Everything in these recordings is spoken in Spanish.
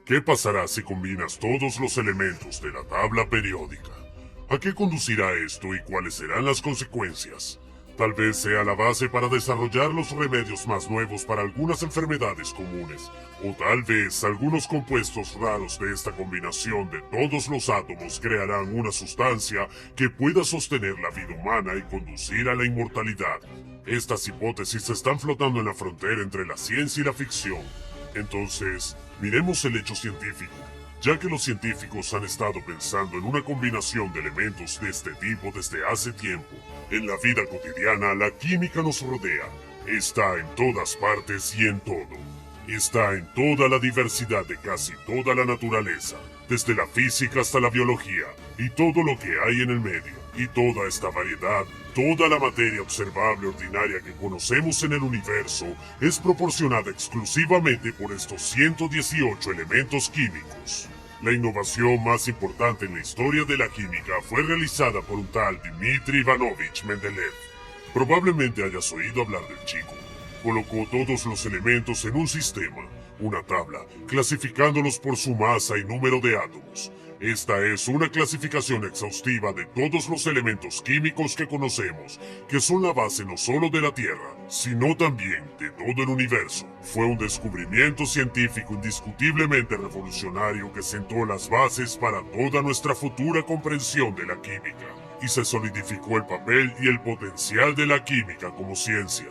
¿Qué pasará si combinas todos los elementos de la tabla periódica? ¿A qué conducirá esto y cuáles serán las consecuencias? Tal vez sea la base para desarrollar los remedios más nuevos para algunas enfermedades comunes, o tal vez algunos compuestos raros de esta combinación de todos los átomos crearán una sustancia que pueda sostener la vida humana y conducir a la inmortalidad. Estas hipótesis están flotando en la frontera entre la ciencia y la ficción. Entonces, miremos el hecho científico, ya que los científicos han estado pensando en una combinación de elementos de este tipo desde hace tiempo. En la vida cotidiana, la química nos rodea. Está en todas partes y en todo. Está en toda la diversidad de casi toda la naturaleza, desde la física hasta la biología, y todo lo que hay en el medio. Y toda esta variedad, toda la materia observable ordinaria que conocemos en el universo, es proporcionada exclusivamente por estos 118 elementos químicos. La innovación más importante en la historia de la química fue realizada por un tal Dmitri Ivanovich Mendeleev. Probablemente hayas oído hablar del chico. Colocó todos los elementos en un sistema, una tabla, clasificándolos por su masa y número de átomos. Esta es una clasificación exhaustiva de todos los elementos químicos que conocemos, que son la base no solo de la Tierra, sino también de todo el universo. Fue un descubrimiento científico indiscutiblemente revolucionario que sentó las bases para toda nuestra futura comprensión de la química, y se solidificó el papel y el potencial de la química como ciencia.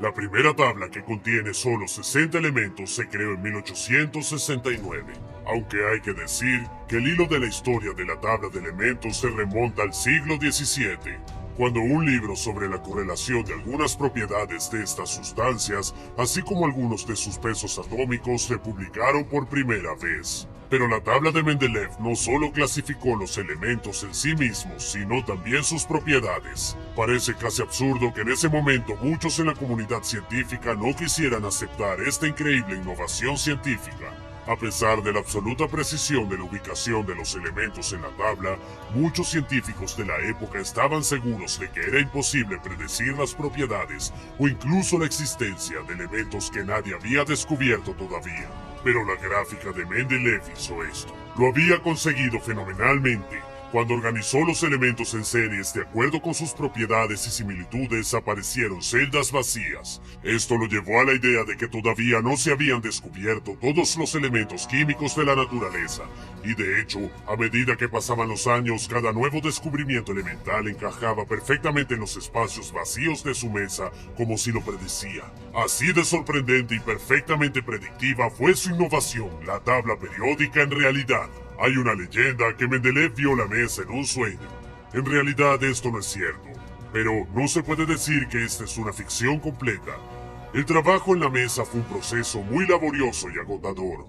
La primera tabla, que contiene solo 60 elementos, se creó en 1869, aunque hay que decir que el hilo de la historia de la tabla de elementos se remonta al siglo XVII, cuando un libro sobre la correlación de algunas propiedades de estas sustancias, así como algunos de sus pesos atómicos, se publicaron por primera vez. Pero la tabla de Mendeleev no solo clasificó los elementos en sí mismos, sino también sus propiedades. Parece casi absurdo que en ese momento muchos en la comunidad científica no quisieran aceptar esta increíble innovación científica. A pesar de la absoluta precisión de la ubicación de los elementos en la tabla, muchos científicos de la época estaban seguros de que era imposible predecir las propiedades o incluso la existencia de elementos que nadie había descubierto todavía. Pero la gráfica de Mendeleev hizo esto. Lo había conseguido fenomenalmente. Cuando organizó los elementos en series de acuerdo con sus propiedades y similitudes, aparecieron celdas vacías. Esto lo llevó a la idea de que todavía no se habían descubierto todos los elementos químicos de la naturaleza. Y de hecho, a medida que pasaban los años, cada nuevo descubrimiento elemental encajaba perfectamente en los espacios vacíos de su mesa, como si lo predecía. Así de sorprendente y perfectamente predictiva fue su innovación, la tabla periódica en realidad. Hay una leyenda que Mendeleev vio la mesa en un sueño. En realidad esto no es cierto, pero no se puede decir que esta es una ficción completa. El trabajo en la mesa fue un proceso muy laborioso y agotador.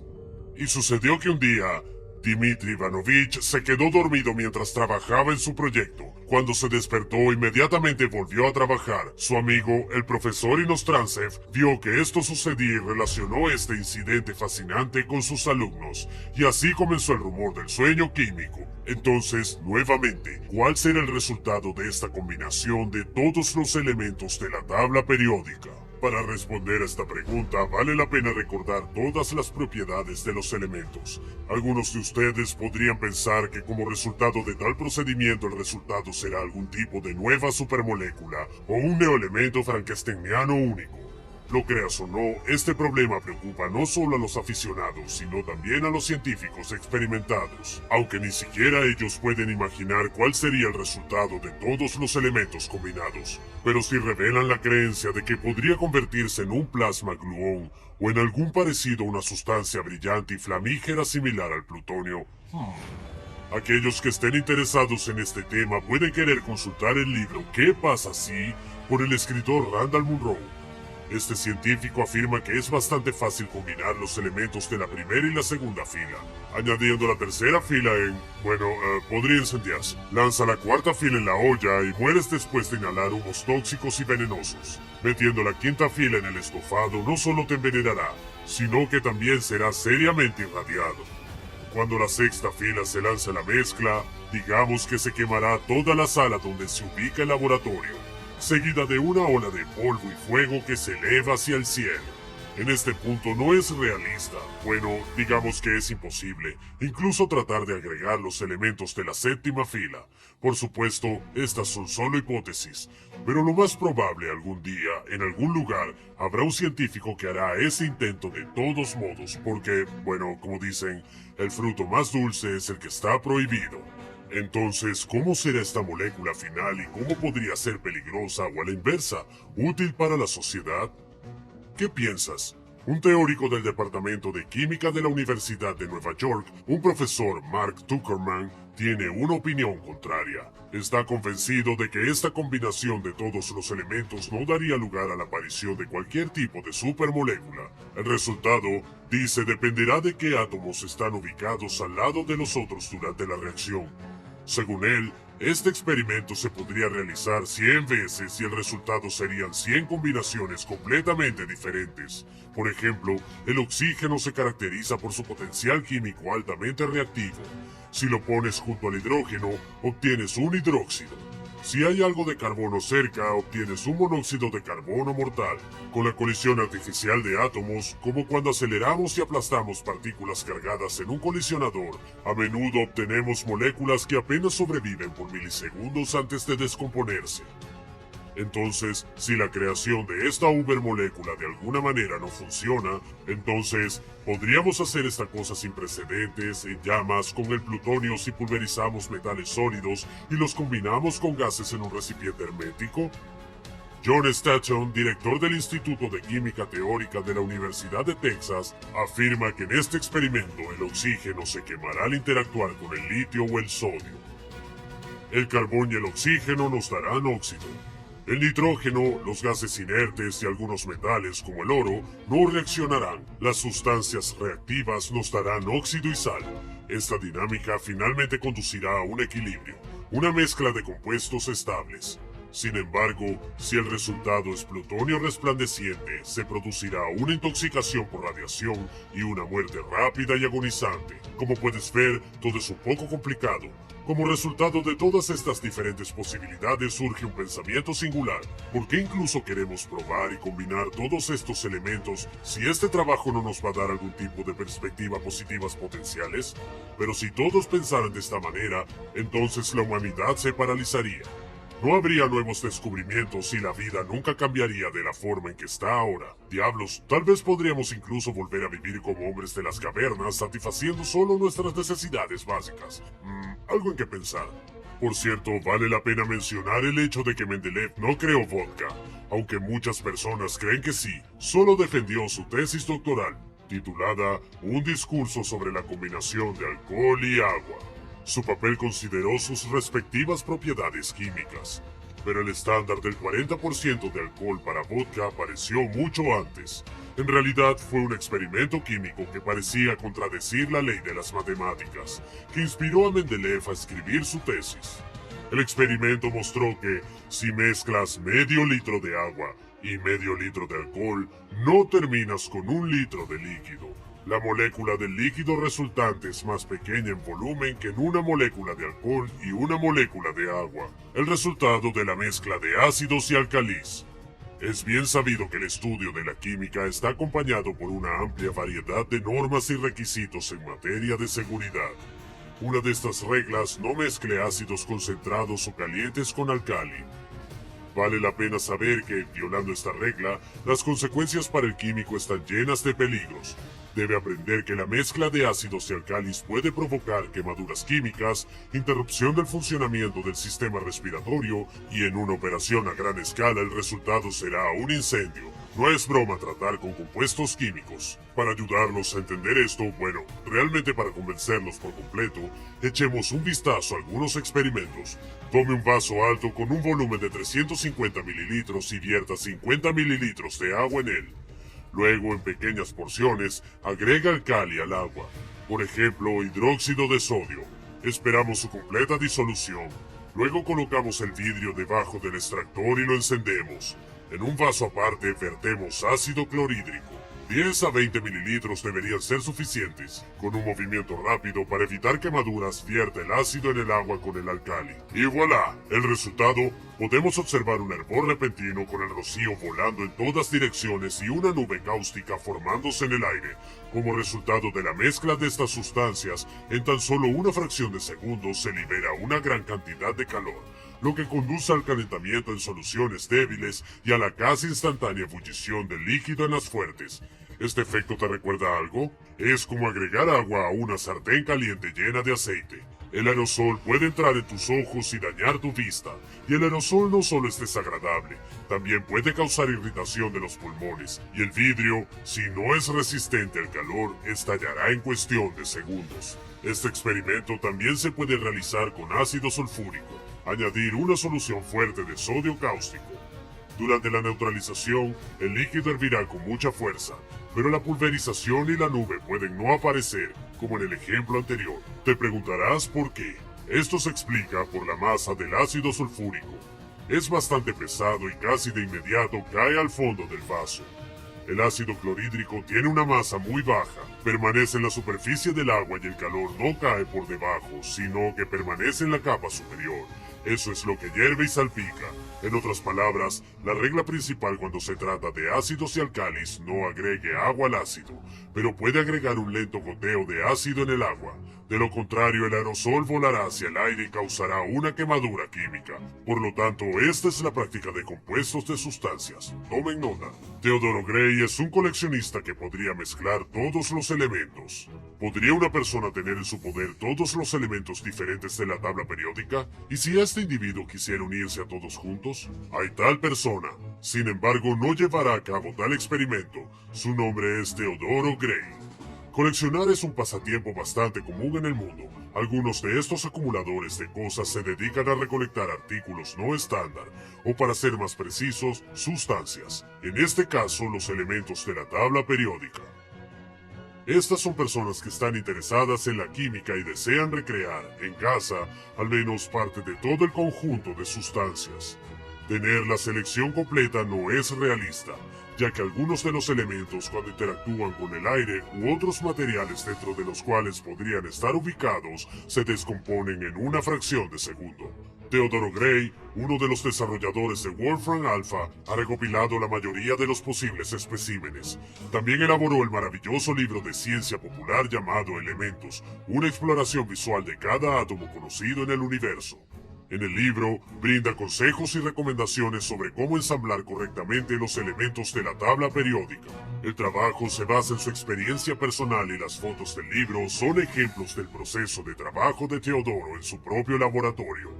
Y sucedió que un día, Dmitri Ivanovich se quedó dormido mientras trabajaba en su proyecto. Cuando se despertó, inmediatamente volvió a trabajar. Su amigo, el profesor Inostrantsev, vio que esto sucedía y relacionó este incidente fascinante con sus alumnos. Y así comenzó el rumor del sueño químico. Entonces, nuevamente, ¿cuál será el resultado de esta combinación de todos los elementos de la tabla periódica? Para responder a esta pregunta, vale la pena recordar todas las propiedades de los elementos. Algunos de ustedes podrían pensar que como resultado de tal procedimiento el resultado será algún tipo de nueva supermolécula o un neoelemento frankensteiniano único. Lo creas o no, este problema preocupa no solo a los aficionados, sino también a los científicos experimentados, aunque ni siquiera ellos pueden imaginar cuál sería el resultado de todos los elementos combinados. Pero si revelan la creencia de que podría convertirse en un plasma gluón o en algún parecido a una sustancia brillante y flamígera similar al plutonio, aquellos que estén interesados en este tema pueden querer consultar el libro ¿Qué pasa si? Por el escritor Randall Munroe. Este científico afirma que es bastante fácil combinar los elementos de la primera y la segunda fila, añadiendo la tercera fila podría incendiarse. Lanza la cuarta fila en la olla y mueres después de inhalar humos tóxicos y venenosos. Metiendo la quinta fila en el estofado no solo te envenenará, sino que también será seriamente irradiado. Cuando la sexta fila se lanza a la mezcla, digamos que se quemará toda la sala donde se ubica el laboratorio, seguida de una ola de polvo y fuego que se eleva hacia el cielo. En este punto no es realista, bueno, digamos que es imposible, incluso tratar de agregar los elementos de la séptima fila. Por supuesto, estas son solo hipótesis, pero lo más probable algún día, en algún lugar, habrá un científico que hará ese intento de todos modos, porque, bueno, como dicen, el fruto más dulce es el que está prohibido. Entonces, ¿cómo será esta molécula final y cómo podría ser peligrosa o a la inversa, útil para la sociedad? ¿Qué piensas? Un teórico del Departamento de Química de la Universidad de Nueva York, un profesor Mark Tuckerman, tiene una opinión contraria. Está convencido de que esta combinación de todos los elementos no daría lugar a la aparición de cualquier tipo de supermolécula. El resultado, dice, dependerá de qué átomos están ubicados al lado de los otros durante la reacción. Según él, este experimento se podría realizar 100 veces y el resultado serían 100 combinaciones completamente diferentes. Por ejemplo, el oxígeno se caracteriza por su potencial químico altamente reactivo. Si lo pones junto al hidrógeno, obtienes un hidróxido. Si hay algo de carbono cerca, obtienes un monóxido de carbono mortal. Con la colisión artificial de átomos, como cuando aceleramos y aplastamos partículas cargadas en un colisionador, a menudo obtenemos moléculas que apenas sobreviven por milisegundos antes de descomponerse. Entonces, si la creación de esta ubermolécula de alguna manera no funciona, entonces podríamos hacer esta cosa sin precedentes en llamas con el plutonio si pulverizamos metales sólidos y los combinamos con gases en un recipiente hermético. John Statton, director del Instituto de Química Teórica de la Universidad de Texas, afirma que en este experimento el oxígeno se quemará al interactuar con el litio o el sodio. El carbón y el oxígeno nos darán óxido. El nitrógeno, los gases inertes y algunos metales como el oro no reaccionarán. Las sustancias reactivas nos darán óxido y sal. Esta dinámica finalmente conducirá a un equilibrio, una mezcla de compuestos estables. Sin embargo, si el resultado es plutonio resplandeciente, se producirá una intoxicación por radiación y una muerte rápida y agonizante. Como puedes ver, todo es un poco complicado. Como resultado de todas estas diferentes posibilidades surge un pensamiento singular. ¿Por qué incluso queremos probar y combinar todos estos elementos si este trabajo no nos va a dar algún tipo de perspectiva positivas potenciales? Pero si todos pensaran de esta manera, entonces la humanidad se paralizaría. No habría nuevos descubrimientos y la vida nunca cambiaría de la forma en que está ahora. Diablos, tal vez podríamos incluso volver a vivir como hombres de las cavernas, satisfaciendo solo nuestras necesidades básicas. Algo en que pensar. Por cierto, vale la pena mencionar el hecho de que Mendeleev no creó vodka, aunque muchas personas creen que sí. Solo defendió su tesis doctoral, titulada Un discurso sobre la combinación de alcohol y agua. Su papel consideró sus respectivas propiedades químicas, pero el estándar del 40% de alcohol para vodka apareció mucho antes. En realidad fue un experimento químico que parecía contradecir la ley de las matemáticas, que inspiró a Mendeleev a escribir su tesis. El experimento mostró que si mezclas medio litro de agua y medio litro de alcohol, no terminas con un litro de líquido. La molécula del líquido resultante es más pequeña en volumen que en una molécula de alcohol y una molécula de agua, el resultado de la mezcla de ácidos y álcalis. Es bien sabido que el estudio de la química está acompañado por una amplia variedad de normas y requisitos en materia de seguridad. Una de estas reglas no mezcle ácidos concentrados o calientes con álcali. Vale la pena saber que, violando esta regla, las consecuencias para el químico están llenas de peligros. Debe aprender que la mezcla de ácidos y álcalis puede provocar quemaduras químicas, interrupción del funcionamiento del sistema respiratorio y en una operación a gran escala el resultado será un incendio. No es broma tratar con compuestos químicos. Para ayudarlos a entender esto, bueno, realmente para convencerlos por completo, echemos un vistazo a algunos experimentos. Tome un vaso alto con un volumen de 350 mililitros y vierta 50 mililitros de agua en él. Luego, en pequeñas porciones, agrega álcali al agua, por ejemplo, hidróxido de sodio. Esperamos su completa disolución. Luego colocamos el vidrio debajo del extractor y lo encendemos. En un vaso aparte vertemos ácido clorhídrico. 10 a 20 mililitros deberían ser suficientes. Con un movimiento rápido para evitar quemaduras, vierte el ácido en el agua con el alcali. Y voilà, el resultado, podemos observar un hervor repentino con el rocío volando en todas direcciones y una nube cáustica formándose en el aire. Como resultado de la mezcla de estas sustancias, en tan solo una fracción de segundos se libera una gran cantidad de calor, lo que conduce al calentamiento en soluciones débiles y a la casi instantánea ebullición del líquido en las fuertes. ¿Este efecto te recuerda algo? Es como agregar agua a una sartén caliente llena de aceite. El aerosol puede entrar en tus ojos y dañar tu vista, y el aerosol no solo es desagradable, también puede causar irritación de los pulmones, y el vidrio, si no es resistente al calor, estallará en cuestión de segundos. Este experimento también se puede realizar con ácido sulfúrico. Añadir una solución fuerte de sodio cáustico. Durante la neutralización, el líquido hervirá con mucha fuerza, pero la pulverización y la nube pueden no aparecer, como en el ejemplo anterior. Te preguntarás por qué. Esto se explica por la masa del ácido sulfúrico. Es bastante pesado y casi de inmediato cae al fondo del vaso. El ácido clorhídrico tiene una masa muy baja, permanece en la superficie del agua y el calor no cae por debajo, sino que permanece en la capa superior. Eso es lo que hierve y salpica. En otras palabras, la regla principal cuando se trata de ácidos y alcalis no agregue agua al ácido, pero puede agregar un lento goteo de ácido en el agua. De lo contrario, el aerosol volará hacia el aire y causará una quemadura química. Por lo tanto, esta es la práctica de compuestos de sustancias. Tomen nota. Theodore Gray es un coleccionista que podría mezclar todos los elementos. ¿Podría una persona tener en su poder todos los elementos diferentes de la tabla periódica? ¿Y si este individuo quisiera unirse a todos juntos? Hay tal persona. Sin embargo, no llevará a cabo tal experimento. Su nombre es Theodore Gray. Coleccionar es un pasatiempo bastante común en el mundo. Algunos de estos acumuladores de cosas se dedican a recolectar artículos no estándar, o para ser más precisos, sustancias. En este caso, los elementos de la tabla periódica. Estas son personas que están interesadas en la química y desean recrear, en casa, al menos parte de todo el conjunto de sustancias. Tener la selección completa no es realista, ya que algunos de los elementos cuando interactúan con el aire u otros materiales dentro de los cuales podrían estar ubicados se descomponen en una fracción de segundo. Theodore Gray, uno de los desarrolladores de Wolfram Alpha, ha recopilado la mayoría de los posibles especímenes. También elaboró el maravilloso libro de ciencia popular llamado Elementos, una exploración visual de cada átomo conocido en el universo. En el libro, brinda consejos y recomendaciones sobre cómo ensamblar correctamente los elementos de la tabla periódica. El trabajo se basa en su experiencia personal y las fotos del libro son ejemplos del proceso de trabajo de Teodoro en su propio laboratorio.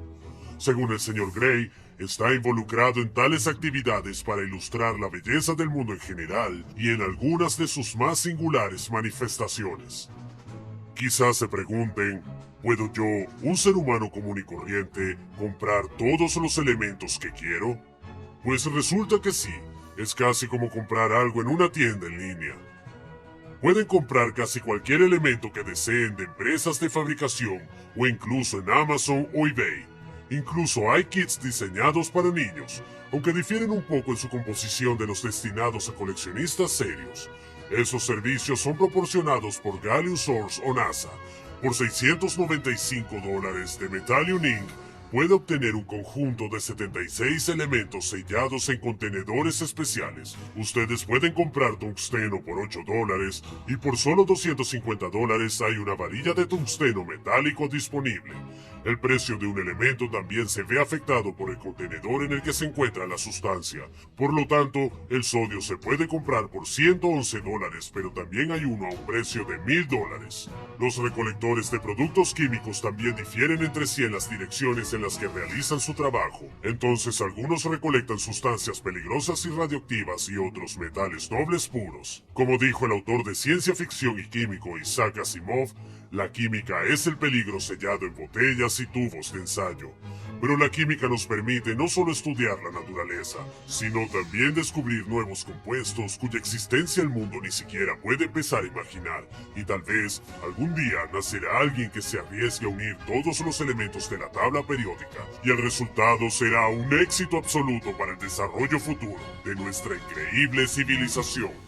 Según el señor Gray, está involucrado en tales actividades para ilustrar la belleza del mundo en general y en algunas de sus más singulares manifestaciones. Quizás se pregunten, ¿puedo yo, un ser humano común y corriente, comprar todos los elementos que quiero? Pues resulta que sí, es casi como comprar algo en una tienda en línea. Pueden comprar casi cualquier elemento que deseen de empresas de fabricación o incluso en Amazon o eBay. Incluso hay kits diseñados para niños, aunque difieren un poco en su composición de los destinados a coleccionistas serios. Esos servicios son proporcionados por Gallium Source o NASA. Por $695 de Metallium Inc. puede obtener un conjunto de 76 elementos sellados en contenedores especiales. Ustedes pueden comprar tungsteno por $8 y por solo $250 hay una varilla de tungsteno metálico disponible. El precio de un elemento también se ve afectado por el contenedor en el que se encuentra la sustancia. Por lo tanto, el sodio se puede comprar por $111, pero también hay uno a un precio de $1000. Los recolectores de productos químicos también difieren entre sí en las direcciones en las que realizan su trabajo. Entonces, algunos recolectan sustancias peligrosas y radioactivas y otros metales nobles puros. Como dijo el autor de ciencia ficción y químico Isaac Asimov, la química es el peligro sellado en botellas y tubos de ensayo. Pero la química nos permite no solo estudiar la naturaleza, sino también descubrir nuevos compuestos cuya existencia el mundo ni siquiera puede empezar a imaginar. Y tal vez algún día nacerá alguien que se arriesgue a unir todos los elementos de la tabla periódica, y el resultado será un éxito absoluto para el desarrollo futuro de nuestra increíble civilización.